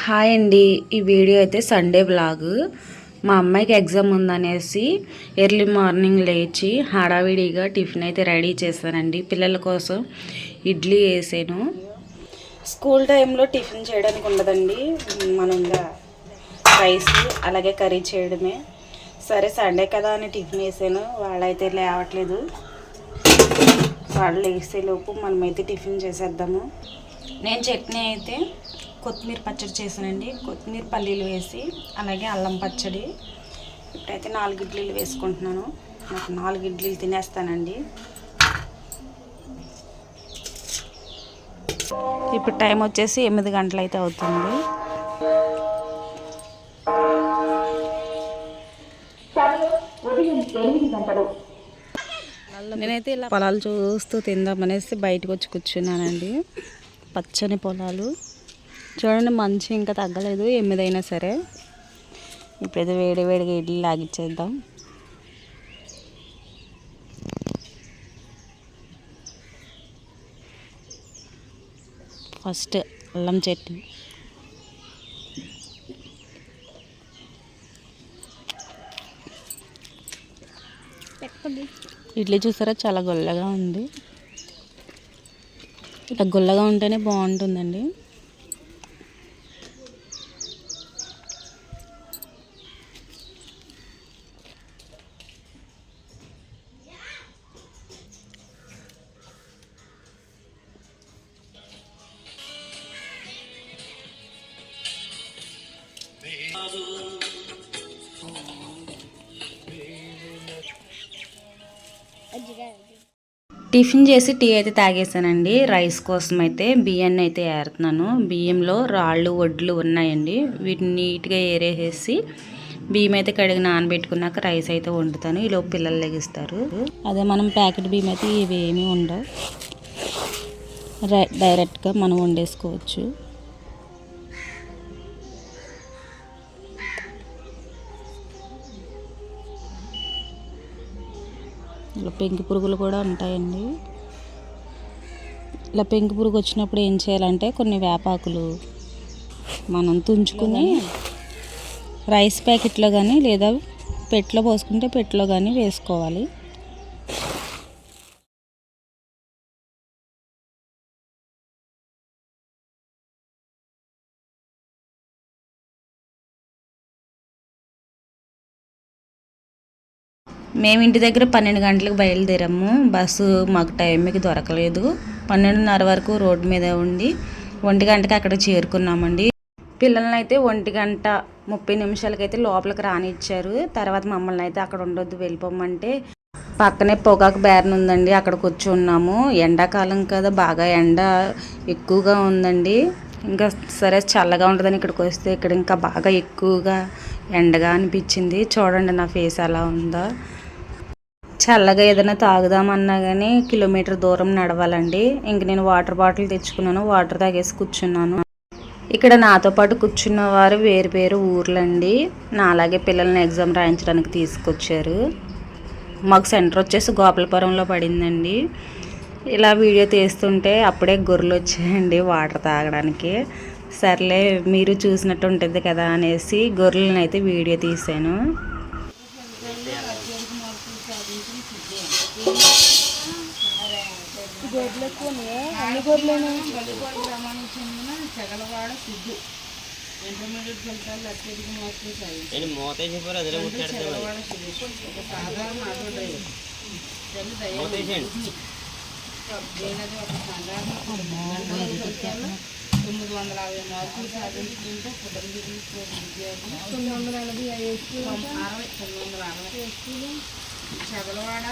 Hi అండి. ఈ video అయితే సండే వ్లాగ్. మా అమ్మాయికి ఎగ్జామ్ ఉందనేసి ఎర్లీ మార్నింగ్ లేచి హడావిడిగా టిఫిన్ అయితే రెడీ చేశానండి. పిల్లల కోసం ఇడ్లీ వేసాను. స్కూల్ టైంలో టిఫిన్ చేయడానికి ఉండదండి, మనం రైస్ అలాగే కర్రీ చేయడమే. సరే సండే కదా అని టిఫిన్ వేసాను. వాళ్ళైతే లేవట్లేదు. వాళ్ళు వేసేలోపు మనమైతే టిఫిన్ చేసేద్దాము. నేను చట్నీ అయితే కొత్తిమీర పచ్చడి చేశానండి. కొత్తిమీర పల్లీలు వేసి అలాగే అల్లం పచ్చడి. ఇప్పుడైతే 4 ఇడ్లీలు వేసుకుంటున్నాను. నాకు 4 ఇడ్లీలు తినేస్తానండి. ఇప్పుడు టైం వచ్చేసి 8 గంటలు అయితే అవుతుంది. నేనైతే ఇలా పొలాలు చూస్తూ తిందామనేసి బయటకు వచ్చి కూర్చున్నానండి. పచ్చని పొలాలు చూడండి, మంచి ఇంకా తగ్గలేదు 8 అయినా సరే. ఇప్పుడైతే వేడిగా ఇడ్లీ లాగిచ్చేద్దాం. ఫస్ట్ అల్లం చట్నీ. ఇడ్లీ చూసారా, చాలా గొల్లగా ఉంది. ఇట్లా గొల్లగా ఉంటేనే బాగుంటుందండి. టిఫిన్ చేసి టీ అయితే తాగేసానండి. రైస్ కోసం అయితే బియ్యాన్ని అయితే ఏరుతున్నాను. బియ్యంలో రాళ్ళు వడ్లు ఉన్నాయండి. వీటిని నీట్గా ఏరేసేసి బియ్యం అయితే కడిగి నానబెట్టుకున్నాక రైస్ అయితే వండుతాను. ఈలోపు పిల్లలు లెగిస్తారు. అదే మనం ప్యాకెట్ బియ్యం అయితే ఇవి ఏమీ ఉండవు, డైరెక్ట్గా మనం వండేసుకోవచ్చు. ఇలా పెంకి పురుగులు కూడా ఉంటాయండి. ఇలా పెంకి పురుగు వచ్చినప్పుడు ఏం చేయాలంటే కొన్ని వేపాకులు మనం తుంచుకుని రైస్ ప్యాకెట్లో కానీ లేదా పెట్లో పోసుకుంటే పెట్లో కానీ వేసుకోవాలి. మేము ఇంటి దగ్గర 12 గంటలకు బయలుదేరాము. బస్సు మాకు టైంకి దొరకలేదు. 12:30 వరకు రోడ్డు మీద ఉండి 1 గంటకి అక్కడ చేరుకున్నామండి. పిల్లల్ని అయితే 1:30 అయితే లోపలికి రానిచ్చారు. తర్వాత మమ్మల్ని అయితే అక్కడ ఉండొద్దు, వెళ్ళిపోమంటే పక్కనే పొగాకు బేరన్ ఉందండి, అక్కడ కూర్చున్నాము. ఎండాకాలం కదా, బాగా ఎండ ఎక్కువగా ఉందండి. ఇంకా సరే చల్లగా ఉంటుందని ఇక్కడికి వస్తే ఇక్కడ ఇంకా బాగా ఎక్కువగా ఎండగా అనిపించింది. చూడండి నా ఫేస్ ఎలా ఉందో. చల్లగా ఏదైనా తాగుదామన్నా కానీ కిలోమీటర్ దూరం నడవాలండి. ఇంక నేను వాటర్ బాటిల్ తెచ్చుకున్నాను, వాటర్ తాగేసి కూర్చున్నాను. ఇక్కడ నాతో పాటు కూర్చున్న వారు వేరు ఊర్లండి. నా అలాగే పిల్లల్ని ఎగ్జామ్ రాయించడానికి తీసుకొచ్చారు. మాకు సెంటర్ వచ్చేసి గోపాలపురంలో పడిందండి. ఇలా వీడియో తీస్తుంటే అప్పుడే గొర్రెలు వచ్చాయండి వాటర్ తాగడానికి. సర్లే మీరు చూసినట్టు ఉంటుంది కదా అనేసి గొర్రెలను అయితే వీడియో తీసాను. అన్ని గొర్రెలు చెగలవాడ సిద్ధు ఇంటర్మీడియట్ ఫలితాలు అత్యధిక మార్కులు సాధించారు. సాధారణ ఆటో డ్రైవర్ ఒక సాధారణ 950 మార్కులు సాధించుకుంటూ పుట్టగిరి విద్యార్థి 960 చెగలవాడ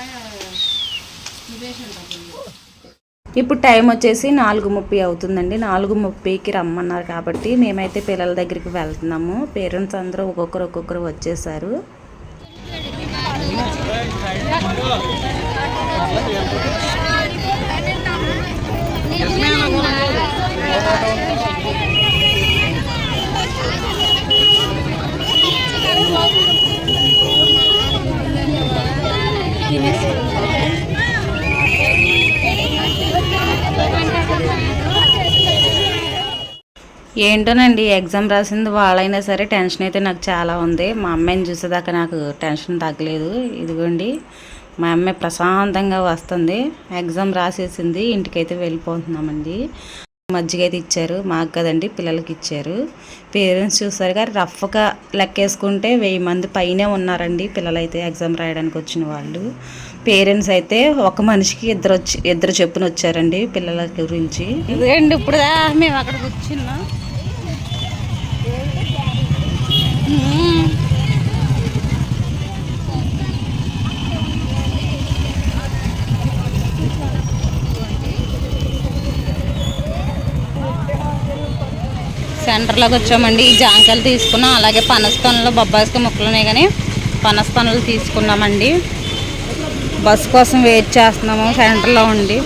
సురేష్ అంటారు. ఇప్పుడు టైం వచ్చేసి 4:30 అవుతుందండి. 4:30కి రమ్మన్నారు కాబట్టి మేమైతే పిల్లల దగ్గరికి వెళ్తున్నాము. పేరెంట్స్ అందరూ ఒక్కొక్కరు వచ్చేసారు. ఏంటోనండి ఎగ్జామ్ రాసింది వాళ్ళైనా సరే టెన్షన్ అయితే నాకు చాలా ఉంది. మా అమ్మాయిని చూసేదాకా నాకు టెన్షన్ తగ్గలేదు. ఇదిగోండి మా అమ్మాయి ప్రశాంతంగా వస్తుంది. ఎగ్జామ్ రాసేసింది. ఇంటికైతే వెళ్ళిపోతున్నామండి. మజ్జిగ అయితే ఇచ్చారు, మాకు కదండి పిల్లలకి ఇచ్చారు. పేరెంట్స్ చూసారు కానీ రఫ్గా లెక్కేసుకుంటే 1000 మంది పైనే ఉన్నారండి పిల్లలైతే ఎగ్జామ్ రాయడానికి వచ్చిన వాళ్ళు. పేరెంట్స్ అయితే ఒక మనిషికి ఇద్దరు చెప్పున వచ్చారండి పిల్లల గురించి. ఇదేంటి ఇప్పుడు మేము అక్కడ కూర్చున్నాం. సెంటర్లోకి వచ్చామండి. ఈ జాంకాయలు తీసుకున్నాం, అలాగే పనస పనులు, బొబ్బాయికాయ ముక్కలు ఉన్నాయి కానీ పనస పనులు తీసుకున్నామండి. బస్ కోసం వెయిట్ చేస్తున్నాము సెంటర్లో ఉండి.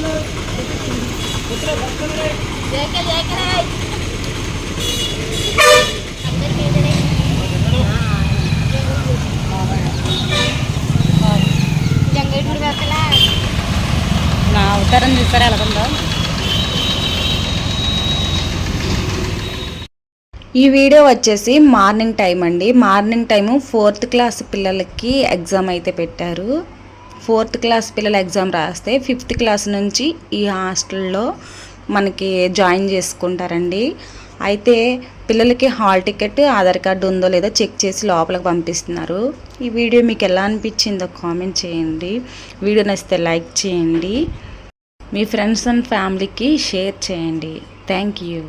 నా అవతారం చూసారా ఎలాగుందో. ఈ వీడియో వచ్చేసి మార్నింగ్ టైం అండి. మార్నింగ్ టైము 4th క్లాస్ పిల్లలకి ఎగ్జామ్ అయితే పెట్టారు. 4th క్లాస్ పిల్లలు ఎగ్జామ్ రాస్తే 5th క్లాస్ నుంచి ఈ హాస్టల్లో మనకి జాయిన్ చేసుకుంటారండి. అయితే పిల్లలకి హాల్ టికెట్, ఆధార్ కార్డు ఉందో లేదో చెక్ చేసి లోపలికి పంపిస్తున్నారు. ఈ వీడియో మీకు ఎలా అనిపించిందో కామెంట్ చేయండి. వీడియో నచ్చితే లైక్ చేయండి, మీ ఫ్రెండ్స్ అండ్ ఫ్యామిలీకి షేర్ చేయండి. Thank you.